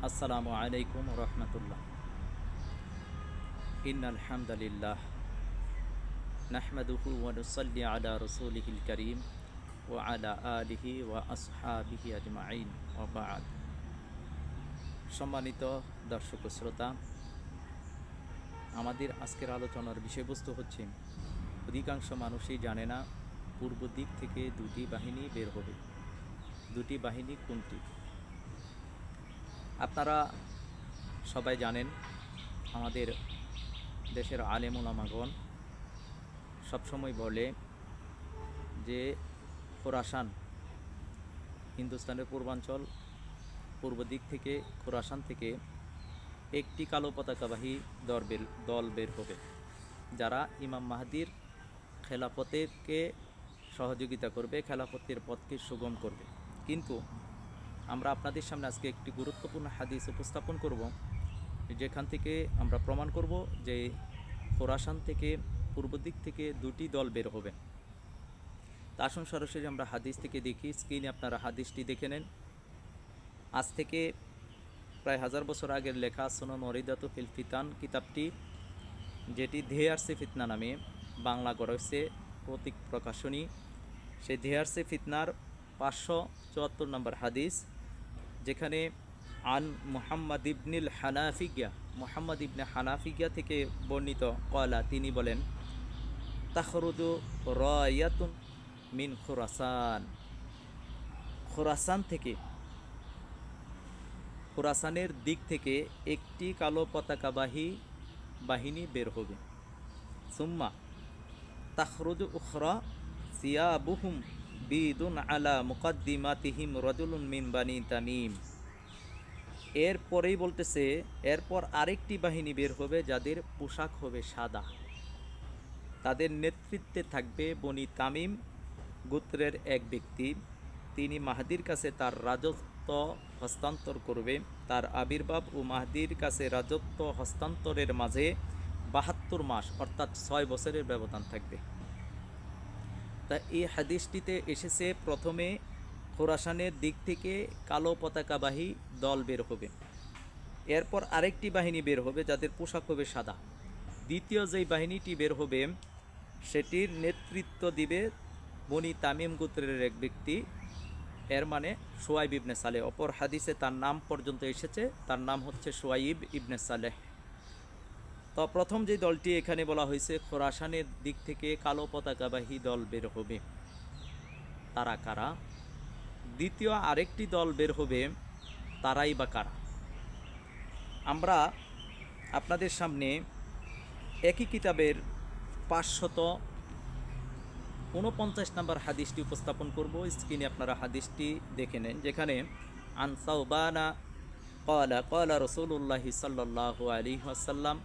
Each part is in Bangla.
আসসালামু আলাইকুম রহমতুল্লাহ। ইন্নাল হামদালিল্লাহ নাহমাদুহু ওয়া নুসাল্লি আলা রাসূলিহিল কারীম ওয়া আলা আলিহি ওয়া আসহাবিহি আজমাইন ওয়া বা'দ। সম্মানিত দর্শক ও শ্রোতা, আমাদের আজকের আলোচনার বিষয়বস্তু হচ্ছে অধিকাংশ মানুষই জানে না পূর্ব দিক থেকে দুটি বাহিনী বের হবে। দুটি বাহিনী কোনটি? আপনারা সবাই জানেন, আমাদের দেশের আলেম ওলামাগণ সবসময় বলে যে খোরাসান, হিন্দুস্তানের পূর্বাঞ্চল, পূর্ব দিক থেকে খোরাসান থেকে একটি কালো পতাকাবাহী দল বের হবে, যারা ইমাম মাহদির খেলাফতকে সহযোগিতা করবে, খেলাফতের পথকে সুগম করবে। কিন্তু আমরা আপনাদের সামনে আজকে একটি গুরুত্বপূর্ণ হাদিস উপস্থাপন করব, যেখান থেকে আমরা প্রমাণ করব যে খোরাসান থেকে পূর্ব দিক থেকে দুটি দল বের হবে। তা আসুন সরাসরি আমরা হাদিস থেকে দেখি। স্ক্রিনে আপনারা হাদিসটি দেখে নেন। আজ থেকে প্রায় 1000 বছর আগের লেখা সুনান ওয়ারিদাতু ফিল ফিতান কিতাবটি, যেটি ধেয়ারসে ফিতনা নামে বাংলা গড়েছে প্রতীক প্রকাশনী, সেই ধেয়ারসে ফিতনার 574 নম্বর হাদিস, যেখানে আন মুহাম্মদ ইবনে হানাফিয়া থেকে বর্ণিত কলা, তিনি বলেন তাখরুজু রায়াতুন মিন খুরাসান, খোরাসানের দিক থেকে একটি কালো পতাকাবাহী বাহিনী বের হবে। সুম্মা তাখরুজু উখরা সিয়াবুহুম বিদুন আলা মুকাদ্দিমাতিহিম রাজুলুন মিন বানি তামিম। এরপরেই বলতেছে, এরপর আরেকটি বাহিনী বের হবে যাদের পোশাক হবে সাদা, তাদের নেতৃত্বে থাকবে বনি তামিম গোত্রের এক ব্যক্তি। তিনি মাহদির কাছে তার রাজত্ব হস্তান্তর করবে। তার আবির্ভাব ও মাহদির কাছে রাজত্ব হস্তান্তরের মাঝে 72 মাস অর্থাৎ 6 বছরের ব্যবধান থাকবে। তা এই হাদিসটিতে এসেছে প্রথমে খোরাসানের দিক থেকে কালো পতাকাবাহী দল বের হবে, এরপর আরেকটি বাহিনী বের হবে যাদের পোশাক হবে সাদা। দ্বিতীয় যেই বাহিনীটি বের হবে সেটির নেতৃত্ব দিবে বনি তামিম গোত্রের এক ব্যক্তি, এর মানে শুয়াইব ইবনে সালেহ। অপর হাদিসে তার নাম পর্যন্ত এসেছে, তার নাম হচ্ছে শুয়াইব ইবনে সালেহ। তো প্রথম যে দলটি এখানে বলা হয়েছে, খোরাসানের দিক থেকে কালো পতাকাবাহী দল বের হবে, তারা কারা? দ্বিতীয় আরেকটি দল বের হবে, তারাই বা কারা? আমরা আপনাদের সামনে একই কিতাবের 549 নম্বর হাদিসটি উপস্থাপন করব। স্ক্রিনে আপনারা হাদিসটি দেখে নেন, যেখানে আন সাওবানা ক্বালা ক্বালা রাসূলুল্লাহি সাল্লাল্লাহু আলাইহি ওয়াসাল্লাম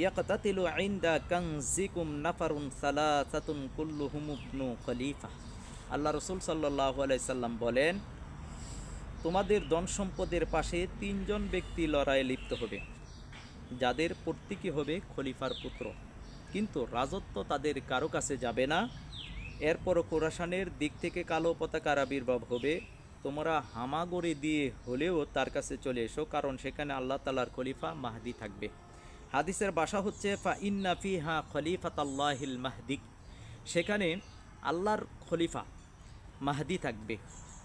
ইয়াকতাতিলু ইনদা কানজিকুম নাফারুন সালাসাতুন কুল্লুহুম ইবনু খলিফা। আল্লাহ রাসূল সাল্লাল্লাহু আলাইহি সাল্লাম বলেন, তোমাদের ধন সম্পদের পাশে 3 জন ব্যক্তি লড়াইয়ে লিপ্ত হবে, যাদের প্রত্যেকই হবে খলিফার পুত্র, কিন্তু রাজত্ব তাদের কারো কাছে যাবে না। এরপর খোরাসানের দিক থেকে কালো পতাকার আবির্ভাব হবে, তোমরা হামাগুড়ি দিয়ে হলেও তার কাছে চলে এসো, কারণ সেখানে আল্লাহ তাআলার খলিফা মাহদি থাকবে। হাদিসের ভাষা হচ্ছে ফা ইন্না ফিহা খলিফাতাল্লাহিল মাহদি, সেখানে আল্লাহর খলিফা মাহদি থাকবে।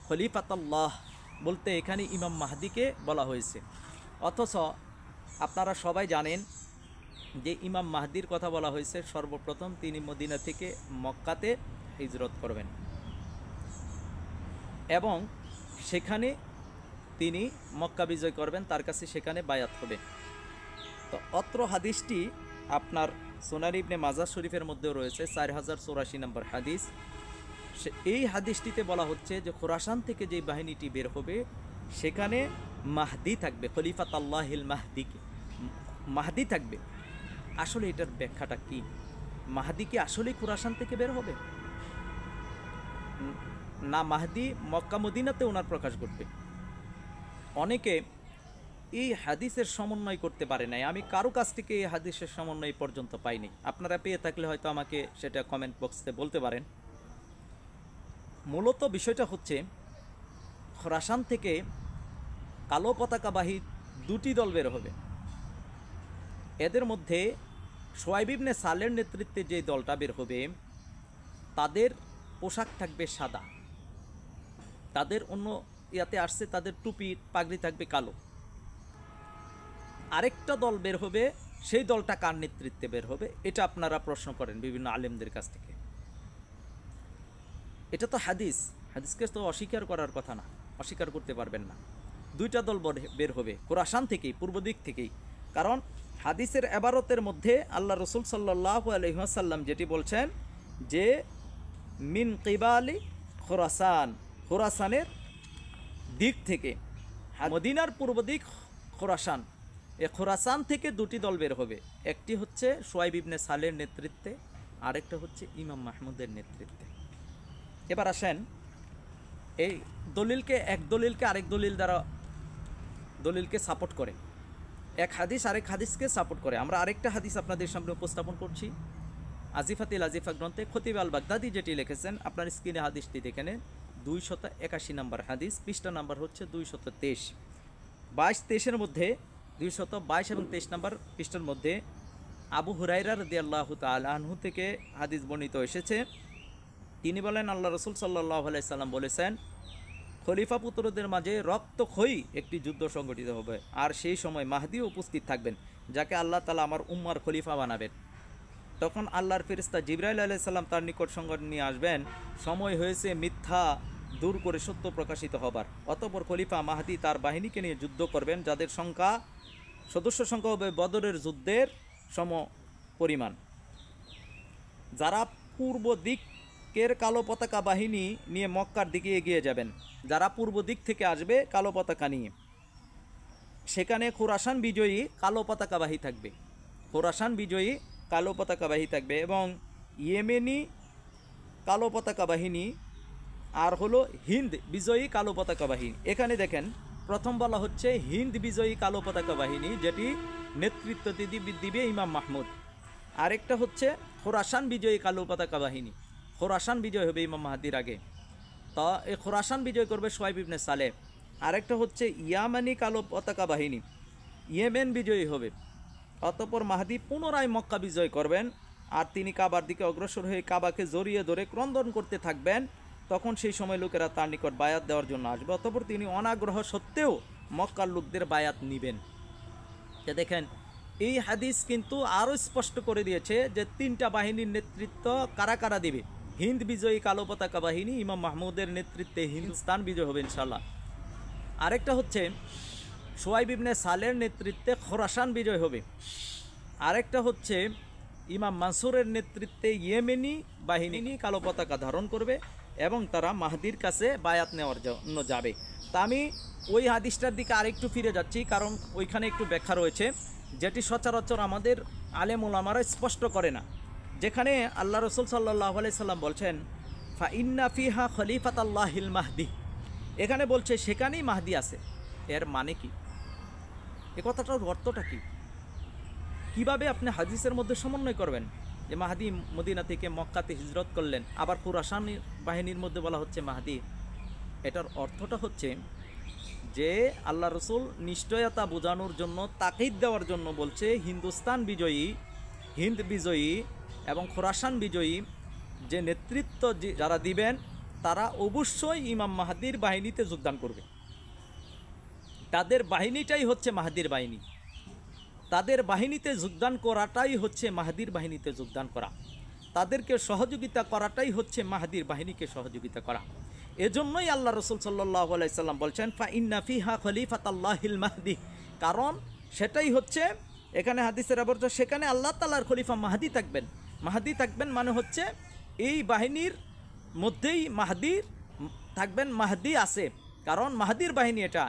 খলিফাতাল্লাহ বলতে এখানে ইমাম মাহদিকে বলা হয়েছে, অথচ আপনারা সবাই জানেন যে ইমাম মাহদির কথা বলা হয়েছে সর্বপ্রথম তিনি মদিনা থেকে মক্কাতে হিজরত করবেন এবং সেখানে তিনি মক্কা বিজয় করবেন, তার কাছে সেখানে বায়াত হবে। তো অত্র হাদিসটি আপনার সুনান ইবনে মাজাহ শরীফের মধ্যেও রয়েছে, 4084 নম্বর হাদিস। এই হাদিসটিতে বলা হচ্ছে যে খোরাসান থেকে যে বাহিনীটি বের হবে সেখানে মাহদি থাকবে, খলিফাত আল্লাহিল মাহদি থাকবে। আসলে এটার ব্যাখ্যাটা কি? মাহদি কি আসলেই খোরাসান থেকে বের হবে না মাহদি মক্কা মদিনাতে ওনার প্রকাশ ঘটবে? অনেকে এই হাদিসের সমন্বয় করতে পারে নাই, আমি কারো কাছ থেকে এই হাদিসের সমন্বয় পর্যন্ত পাইনি। আপনারা পেয়ে থাকলে হয়তো আমাকে সেটা কমেন্ট বক্সে বলতে পারেন। মূলত বিষয়টা হচ্ছে খোরাসান থেকে কালো পতাকাবাহী দুটি দল বের হবে। এদের মধ্যে শুআইব ইবনে সালের নেতৃত্বে যে দলটা বের হবে তাদের পোশাক থাকবে সাদা, তাদের অন্য ইয়াতে আসছে তাদের টুপি পাগড়ি থাকবে কালো। আরেকটা দল বের হবে, সেই দলটা কার নেতৃত্বে বের হবে এটা আপনারা প্রশ্ন করেন বিভিন্ন আলেমদের কাছ থেকে। এটা তো হাদিস, হাদিসকে তো অস্বীকার করার কথা না, অস্বীকার করতে পারবেন না। দুইটা দল বের হবে খোরাসান থেকেই, পূর্ব দিক থেকেই। কারণ হাদিসের এবারতের মধ্যে আল্লাহ রসুল সাল্লাল্লাহু আলাইহি ওয়াসাল্লাম যেটি বলছেন যে মিন কিবালি খোরাসান, খোরাসানের দিক থেকে, মদিনার পূর্ব দিক খোরাসান, এ খোরাসান থেকে দুটি দল বের হবে। একটি হচ্ছে শুআইব ইবনে সালের নেতৃত্বে, আরেকটা হচ্ছে ইমাম মাহমুদের নেতৃত্বে। এবার আসেন, এই দলিলকে এক দলিলকে আরেক দলিল দ্বারা দলিলকে সাপোর্ট করে, এক হাদিস আরেক হাদিসকে সাপোর্ট করে। আমরা আরেকটা হাদিস আপনাদের সামনে উপস্থাপন করছি। আজিফাতিল আজিফা গ্রন্থে খতিব আল বাগদাদি যেটি লিখেছেন, আপনার স্ক্রিনে হাদিসটি দেখে নেন, 281 নম্বর হাদিস, পৃষ্ঠা নাম্বার হচ্ছে 223, 22-23-এর মধ্যে 222 এবং 23 নম্বর পৃষ্ঠার মধ্যে আবু হুরায়রা রাদিয়াল্লাহু তাআলা আনহু থেকে হাদিস বর্ণিত এসেছে। তিনি বলেন, আল্লাহ রসুল সাল্লাল্লাহু আলাইহি সাল্লাম বলেছেন, খলিফা পুত্রদের মাঝে রক্তক্ষয়ী একটি যুদ্ধ সংগঠিত হবে, আর সেই সময় মাহদী উপস্থিত থাকবেন, যাকে আল্লাহ তাআলা আমার উম্মার খলিফা বানাবেন। তখন আল্লাহর ফেরেশতা জিবরাইল আলাইহিস সালাম তার নিকট সংবাদ নিয়ে আসবেন, সময় হয়েছে মিথ্যা দূর করে সত্য প্রকাশিত হবার। অতঃপর খলিফা মাহদী তার বাহিনীকে নিয়ে যুদ্ধ করবেন, যাদের সদস্য সংখ্যা হবে বদরের যুদ্ধের সম পরিমাণ। যারা পূর্ব দিকের কালো পতাকা বাহিনী নিয়ে মক্কার দিকে এগিয়ে যাবেন, যারা পূর্ব দিক থেকে আসবে কালো পতাকা নিয়ে, সেখানে খোরাসান বিজয়ী কালো পতাকাবাহী থাকবে, খোরাসান বিজয়ী কালো পতাকাবাহী থাকবে, এবং ইয়েমেনি কালো পতাকা বাহিনী, আর হলো হিন্দ বিজয়ী কালো পতাকা বাহিনী। এখানে দেখেন, প্রথম বলা হচ্ছে হিন্দ বিজয়ী কালো পতাকা বাহিনী, যেটি নেতৃত্ব দিবে ইমাম মাহমুদ। আরেকটা হচ্ছে খোরাসান বিজয়ী কালো পতাকা বাহিনী, খোরাসান বিজয় হবে ইমাম মাহদির আগে, তা এই খোরাসান বিজয় করবে শুআইব ইবনে সালেহ। আরেকটা হচ্ছে ইয়ামানি কালো পতাকা বাহিনী, ইয়েমেন বিজয়ী হবে। অতঃপর মাহদী পুনরায় মক্কা বিজয় করবেন, আর তিনি কাবার দিকে অগ্রসর হয়ে কাবাকে জড়িয়ে ধরে ক্রন্দন করতে থাকবেন। তখন সেই সময় লোকেরা তার নিকট বায়াত দেওয়ার জন্য আসবে। অতঃপর তিনি অনাগ্রহ সত্ত্বেও মক্কার লোকদের বায়াত নিবেন। দেখেন, এই হাদিস কিন্তু আরও স্পষ্ট করে দিয়েছে যে তিনটা বাহিনীর নেতৃত্ব কারা কারা দিবে। হিন্দ বিজয়ী কালো পতাকা বাহিনী, ইমাম মাহমুদের নেতৃত্বে হিন্দুস্তান বিজয় হবে ইনশাল্লাহ। আরেকটা হচ্ছে শুআইব ইবনে সালের নেতৃত্বে খোরাসান বিজয় হবে। আরেকটা হচ্ছে ইমাম মানসুরের নেতৃত্বে ইয়েমেনি বাহিনী কালো পতাকা ধারণ করবে এবং তারা মাহদির কাছে বায়াত নেওয়ার জন্য যাবে। তা আমি ওই হাদিসটার দিকে আরেকটু ফিরে যাচ্ছি, কারণ ওইখানে একটু ব্যাখ্যা রয়েছে যেটি সচরাচর আমাদের আলেম ওলামারা স্পষ্ট করে না। যেখানে আল্লাহ রসুল সাল্লাল্লাহু আলাইহি সাল্লাম বলছেন ফা ইন্না ফিহা খলিফাতাল্লাহিল মাহদি, এখানে বলছে সেখানেই মাহদি আছে। এর মানে কি? এ কথাটার অর্থটা কি? কিভাবে আপনি হাদিসের মধ্যে সমন্বয় করবেন যে মাহদি মদিনা থেকে মক্কাতে হিজরত করলেন, আবার খোরাসান বাহিনীর মধ্যে বলা হচ্ছে মাহদি? এটার অর্থটা হচ্ছে যে আল্লাহ রসুল নিশ্চয়তা বোঝানোর জন্য, তাকিদ দেওয়ার জন্য বলছে হিন্দুস্তান বিজয়ী, হিন্দ বিজয়ী এবং খোরাসান বিজয়ী যে নেতৃত্ব যারা দিবেন তারা অবশ্যই ইমাম মাহদির বাহিনীতে যোগদান করবে। তাদের বাহিনীটাই হচ্ছে মাহদির বাহিনী, তাদের বাহিনীতে যোগদান করাটাই হচ্ছে মাহদির বাহিনীতে যোগদান করা, তাদেরকে সহযোগিতা করাটাই হচ্ছে মাহদির বাহিনীকে সহযোগিতা করা। এজন্যই আল্লাহ রসুল সাল্লাল্লাহু আলাইহি সাল্লাম বলছেন ফা ইন্না ফিহা খলিফাতাল্লাহিল মাহদি, কারণ সেটাই হচ্ছে এখানে হাদিসের আবর্ত, সেখানে আল্লাহ তাআলার খলিফা মাহদি থাকবেন। মাহদি থাকবেন মানে হচ্ছে এই বাহিনীর মধ্যেই মাহদির থাকবেন, মাহদি আছে, কারণ মাহদির বাহিনী এটা,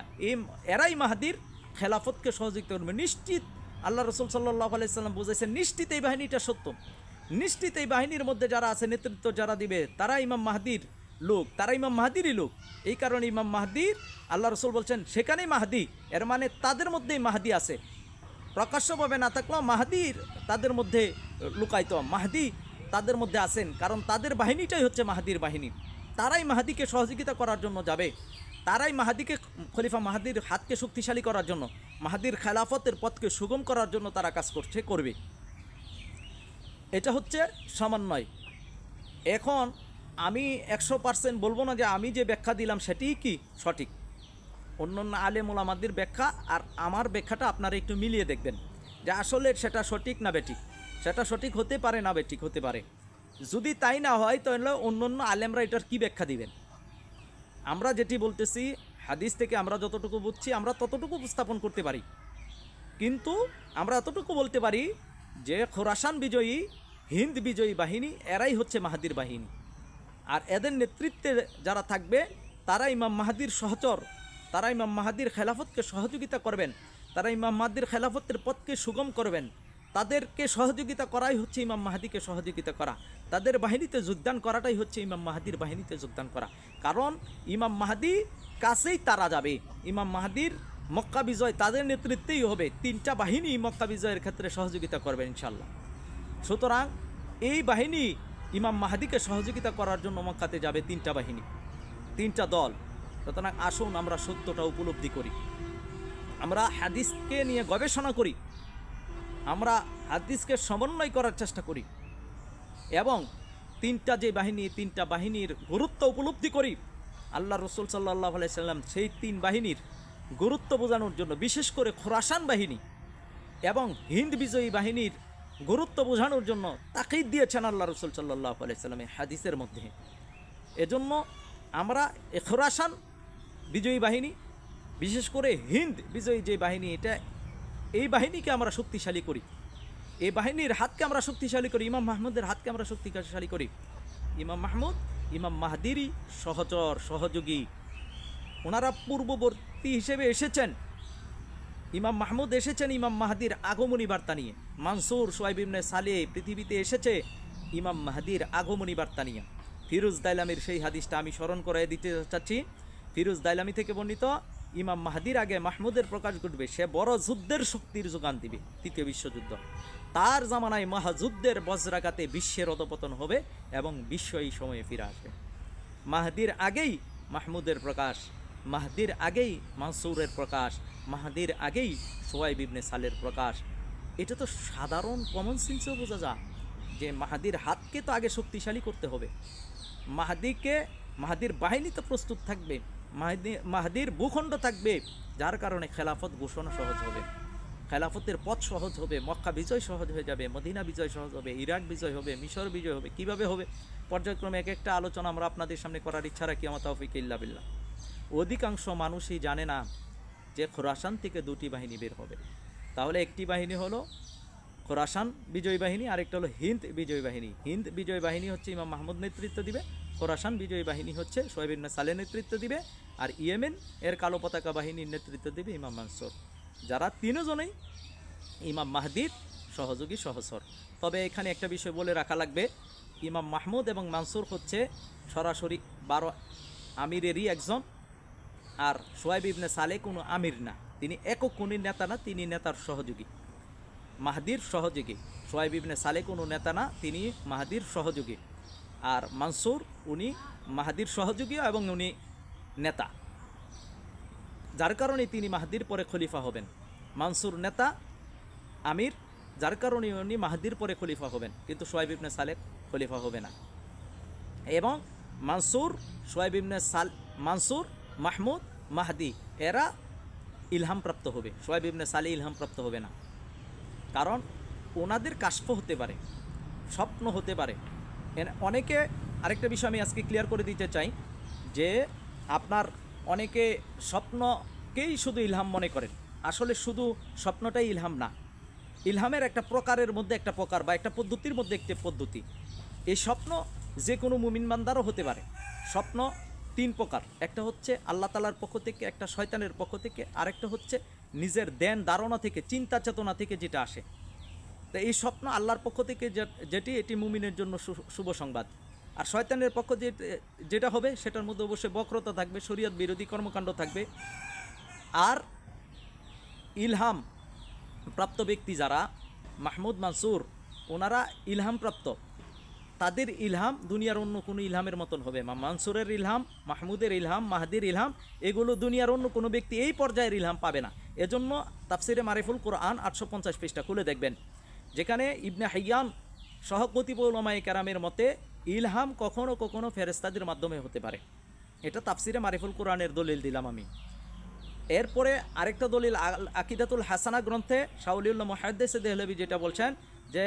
এরাই মাহদির খেলাফতকে সহযোগিতা করবে। নিশ্চিত আল্লাহ রসুল সাল্লাল্লাহু আলাইহি সাল্লাম বুঝাইছেন নিশ্চিত এই বাহিনীটা সত্য, নিশ্চিত এই বাহিনীর মধ্যে যারা আছে, নেতৃত্ব যারা দিবে তারা ইমাম মাহদির লোক, তারা ইমাম মাহদিরই লোক। এই কারণে ইমাম মাহদির আল্লাহ রসুল বলছেন সেখানেই মাহদি, এর মানে তাদের মধ্যেই মাহদি আছে। প্রকাশ্যভাবে না থাকলেও মাহদির তাদের মধ্যে লুকায়িত, মাহদি তাদের মধ্যে আছেন, কারণ তাদের বাহিনীটাই হচ্ছে মাহদির বাহিনী, তারাই মাহদিকে সহযোগিতা করার জন্য যাবে। তারাই মাহাদিকে খলিফা মাহাদির হাতকে শক্তিশালী করার জন্য, মাহাদির খেলাফতের পথকে সুগম করার জন্য তারা কাজ করবে। এটা হচ্ছে সমন্বয়। এখন আমি 100% বলবো না যে আমি যে ব্যাখ্যা দিলাম সেটিই কি সঠিক। অন্যান্য আলেম ওলামাদের ব্যাখ্যা আর আমার ব্যাখ্যাটা আপনারা একটু মিলিয়ে দেখবেন যে আসলে সেটা সঠিক না বেঠিক। সেটা সঠিক হতে পারে না বেঠিক হতে পারে। যদি তাই না হয় তাহলে অন্যান্য আলেমরা এটার কী ব্যাখ্যা দিবেন। আমরা যেটি বলতেছি হাদিস থেকে আমরা যতটুকু বুঝছি আমরা ততটুকু উপস্থাপন করতে পারি, কিন্তু আমরা এতটুকু বলতে পারি যে খোরাসান বিজয়ী, হিন্দ বিজয়ী বাহিনী এরাই হচ্ছে মাহাদির বাহিনী। আর এদের নেতৃত্বে যারা থাকবে তারা ইমাম মাহাদির সহচর, তারা ইমাম মাহাদির খেলাফতকে সহযোগিতা করবেন, তারা ইমাম মাহাদির খেলাফতের পথকে সুগম করবেন। তাদেরকে সহযোগিতা করাই হচ্ছে ইমাম মাহাদিকে সহযোগিতা করা, তাদের বাহিনীতে যোগদান করাটাই হচ্ছে ইমাম মাহাদির বাহিনীতে যোগদান করা। কারণ ইমাম মাহাদি কাছেই তারা যাবে, ইমাম মাহাদির মক্কা বিজয় তাদের নেতৃত্বেই হবে। 3টা বাহিনী মক্কা বিজয়ের ক্ষেত্রে সহযোগিতা করবে ইনশাল্লাহ। সুতরাং এই বাহিনী ইমাম মাহাদিকে সহযোগিতা করার জন্য মক্কাতে যাবে 3টা বাহিনী, 3টা দল। সুতরাং আসুন আমরা সত্যটা উপলব্ধি করি, আমরা হাদিসকে নিয়ে গবেষণা করি, আমরা হাদিসকে সমন্বয় করার চেষ্টা করি এবং 3টা যে বাহিনী, 3টা বাহিনীর গুরুত্ব উপলব্ধি করি। আল্লাহ রসুল সাল্লাল্লাহু আলাইহি সাল্লাম সেই 3 বাহিনীর গুরুত্ব বোঝানোর জন্য বিশেষ করে খোরাসান বাহিনী এবং হিন্দ বিজয়ী বাহিনীর গুরুত্ব বোঝানোর জন্য তাকিদ দিয়েছেন আল্লাহ রসুল সাল্লাল্লাহু আলাইহি সাল্লামের হাদিসের মধ্যে। এজন্য আমরা খোরাসান বিজয়ী বাহিনী, বিশেষ করে হিন্দ বিজয়ী যে বাহিনী, এই বাহিনীকে আমরা শক্তিশালী করি, এই বাহিনীর হাতকে আমরা শক্তিশালী করি, ইমাম মাহমুদের হাতকে আমরা শক্তিশালী করি। ইমাম মাহমুদ ইমাম মাহাদিরই সহচর, সহযোগী। ওনারা পূর্ববর্তী হিসেবে এসেছেন। ইমাম মাহমুদ এসেছেন ইমাম মাহাদির আগমনী বার্তা নিয়ে। মানসুর, সোহাইব ইবনে সালেহ পৃথিবীতে এসেছে ইমাম মাহাদির আগমনী বার্তা নিয়ে। ফিরোজ দাইলামির সেই হাদিসটা আমি স্মরণ করে দিতে চাচ্ছি। ফিরোজ দাইলামি থেকে বর্ণিত, ইমাম মাহাদির আগে মাহমুদের প্রকাশ ঘটবে, সে বড় যুদ্ধের শক্তির যোগান দিবে, 3য় বিশ্বযুদ্ধ। তার জামানায় মহাযুদ্ধের বজ্রাঘাতে বিশ্বের অধপতন হবে এবং বিশ্ব এই সময়ে ফিরে আসবে। মাহাদির আগেই মাহমুদের প্রকাশ, মাহাদির আগেই মানসুরের প্রকাশ, মাহাদির আগেই সোহাইব ইবনে সালের প্রকাশ। এটা তো সাধারণ কমন সেন্সেও বোঝা যায় যে মাহাদির হাতকে তো আগে শক্তিশালী করতে হবে, মাহাদির বাহিনী তো প্রস্তুত থাকবে, মাহাদির ভূখণ্ড থাকবে, যার কারণে খেলাফত ঘোষণা সহজ হবে, খেলাফতের পথ সহজ হবে, মক্কা বিজয় সহজ হয়ে যাবে, মদিনা বিজয় সহজ হবে, ইরাক বিজয় হবে, মিশর বিজয় হবে। কিভাবে হবে পর্যায়ক্রমে এক একটা আলোচনা আমরা আপনাদের সামনে করার ইচ্ছা রাখি। আমার তৌফিক ইল্লা বিল্লাহ। অধিকাংশ মানুষই জানে না যে খোরাসান থেকে 2টি বাহিনী বের হবে। তাহলে একটি বাহিনী হলো খোরাসান বিজয়ী বাহিনী, আরেকটা হলো হিন্দ বিজয়ী বাহিনী। হিন্দ বিজয়ী বাহিনী হচ্ছে ইমাম মাহমুদ নেতৃত্ব দিবে, খোরাসান বিজয়ী বাহিনী হচ্ছে সোহাইব ইবনে সালেহ নেতৃত্ব দিবে, আর ইয়েমেন এর কালো পতাকা বাহিনীর নেতৃত্ব দিবে ইমাম মানসুর। যারা 3 জনেই ইমাম মাহদির সহযোগী সহচর। তবে এখানে একটা বিষয় বলে রাখা লাগবে, ইমাম মাহমুদ এবং মানসুর হচ্ছে সরাসরি 12 আমিরেরই একজন, আর সোহাইব ইবনে সালেহ কোনো আমির না, তিনি একক কোনো নেতা না, তিনি নেতার সহযোগী, মাহদির সহযোগী। সোহাইব ইবনে সালেহ কোনো নেতা না, তিনি মাহদির সহযোগী। আর মানসুর উনি মাহদির সহযোগী এবং উনি নেতা, যার কারণে তিনি মাহদির পরে খলিফা হবেন। মানসুর নেতা, আমির, যার কারণে উনি মাহদির পরে খলিফা হবেন, কিন্তু সোহাইব ইবনে সালেহ খলিফা হবে না। এবং মানসুর, সোহাইব ইবনে মানসুর, মাহমুদ, মাহদি এরা ইলহামপ্রাপ্ত হবে, সোহাইব ইবনে সালেহ ইলহামপ্রাপ্ত হবে না। কারণ ওনাদের কাশফ হতে পারে, স্বপ্ন হতে পারে। অনেকে আরেকটা বিষয় আমি আজকে ক্লিয়ার করে দিতে চাই যে আপনার অনেকে স্বপ্নকেই শুধু ইলহাম মনে করেন। আসলে শুধু স্বপ্নটাই ইলহাম না, ইলহামের একটা প্রকারের মধ্যে একটা প্রকার বা একটা পদ্ধতির মধ্যে একটি পদ্ধতি। এই স্বপ্ন যে কোনো মুমিন বান্দারও হতে পারে। স্বপ্ন 3 প্রকার, একটা হচ্ছে আল্লাহ তাআলার পক্ষ থেকে, একটা শয়তানের পক্ষ থেকে, আরেকটা হচ্ছে নিজের ধ্যান ধারণা থেকে, চিন্তা চেতনা থেকে যেটা আসে। তো এই স্বপ্ন আল্লাহর পক্ষ থেকে যেটি, এটি মুমিনের জন্য শুভ সংবাদ। আর শয়তানের পক্ষ যেটা হবে সেটার মধ্যে অবশ্যই বক্রতা থাকবে, শরীয়ত বিরোধী কর্মকাণ্ড থাকবে। আর ইলহাম প্রাপ্ত ব্যক্তি যারা মাহমুদ, মানসুর, ওনারা ইলহাম প্রাপ্ত, তাদের ইলহাম দুনিয়ার অন্য কোনো ইলহামের মতন হবে না। মানসুরের ইলহাম, মাহমুদের ইলহাম, মাহাদির ইলহাম, এগুলো দুনিয়ার অন্য কোনো ব্যক্তি এই পর্যায়ের ইলহাম পাবে না। এজন্য তাফসিরে মারিফুল কোরআন 850 পৃষ্ঠা খুলে দেখবেন, যেখানে ইবনে হাইয়ান সহ কতিপয় উলামায়ে কেরামের মতে ইলহাম কখনো কখনো ফেরেশতাদের মাধ্যমে হতে পারে। এটা তাফসিরে মারিফুল কোরআনের দলিল দিলাম আমি। এরপরে আরেকটা দলিল আকিদাতুল হাসানা গ্রন্থে শাউলিউল্লাহ মুহাদ্দিস দেহলভী যেটা বলছেন যে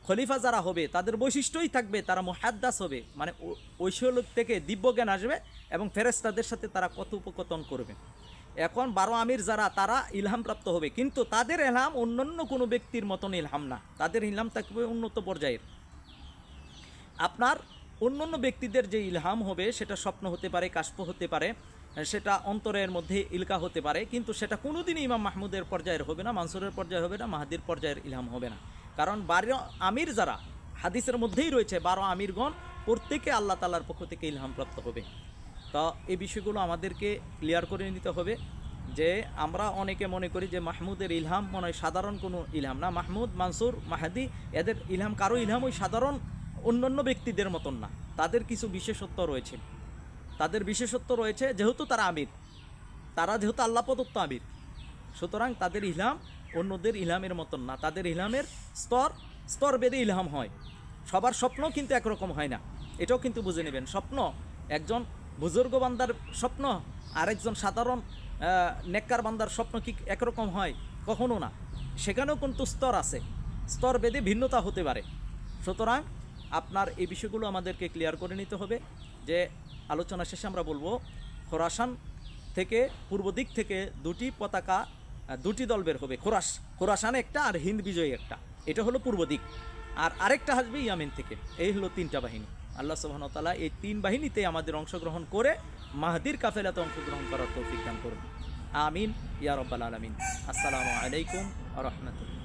খলিফা যারা হবে তাদের বৈশিষ্ট্যই থাকবে তারা মুহাদ্দাস হবে, মানে ঐশ্বরিক থেকে দিব্যজ্ঞান আসবে এবং ফেরেশতাদের সাথে তারা কথোপকথন করবে। এখন 12 আমির যারা তারা ইলহাম প্রাপ্ত হবে, কিন্তু তাদের ইলহাম অন্যান্য কোনো ব্যক্তির মতন ইলহাম না, তাদের ইলহাম থাকবে উন্নত পর্যায়ের। আপনার অন্যান্য ব্যক্তিদের যে ইলহাম হবে সেটা স্বপ্ন হতে পারে, কাশফ হতে পারে, সেটা অন্তরের মধ্যে ইলকা হতে পারে, কিন্তু সেটা কোনোদিনই ইমাম মাহমুদের পর্যায়ের হবে না, মানসুরের পর্যায়ে হবে না, মাহাদির পর্যায়ের ইলহাম হবে না। কারণ 12 আমির যারা হাদিসের মধ্যেই রয়েছে, 12 আমিরগণ প্রত্যেকে আল্লাহ তাআলার পক্ষ থেকে ইলহাম প্রাপ্ত হবে। তো এই বিষয়গুলো আমাদেরকে ক্লিয়ার করে নিতে হবে যে আমরা অনেকে মনে করি যে মাহমুদের ইলহাম মনে হয় সাধারণ কোনো ইলহাম না। মাহমুদ, মানসুর, মাহাদি এদের ইলহাম, কারো ইলহাম ওই সাধারণ অন্যান্য ব্যক্তিদের মতন না, তাদের কিছু বিশেষত্ব রয়েছে। তাদের বিশেষত্ব রয়েছে যেহেতু তারা আমির, তারা যেহেতু আল্লাহ প্রদত্ত আমির, সুতরাং তাদের ইলহাম অন্যদের ইলহামের মতন না। তাদের ইলহামের স্তর স্তর বেদে ইলহাম হয়। সবার স্বপ্ন কিন্তু একরকম হয় না, এটাও কিন্তু বুঝে নেবেন। স্বপ্ন একজন বুজুর্গ বান্দার স্বপ্ন আরেকজন সাধারণ নেককার বান্দার স্বপ্ন কি একরকম হয়? কখনো না। সেখানেও কিন্তু স্তর আছে, স্তর বেদে ভিন্নতা হতে পারে। সুতরাং আপনার এই বিষয়গুলো আমাদেরকে ক্লিয়ার করে নিতে হবে যে আলোচনা শেষে আমরা বলবো খোরাসান থেকে, পূর্ব দিক থেকে দুটি পতাকা, দুটি দল বের হবে। খোরাসান একটা আর হিন্দ বিজয়ী একটা, এটা হলো পূর্ব দিক। আর আরেকটা আসবে ইয়ামেন থেকে। এই হলো 3টা বাহিনী। আল্লাহ সুবহানাহু ওয়া তাআলা এই 3 বাহিনীতে আমাদের অংশগ্রহণ করে মাহদির কাফেলাতে অংশগ্রহণ করার তৌফিক দান করুন। আমিন ইয়া রাব্বাল আলামিন। আসসালামু আলাইকুম ওয়া রাহমাতুল্লাহ।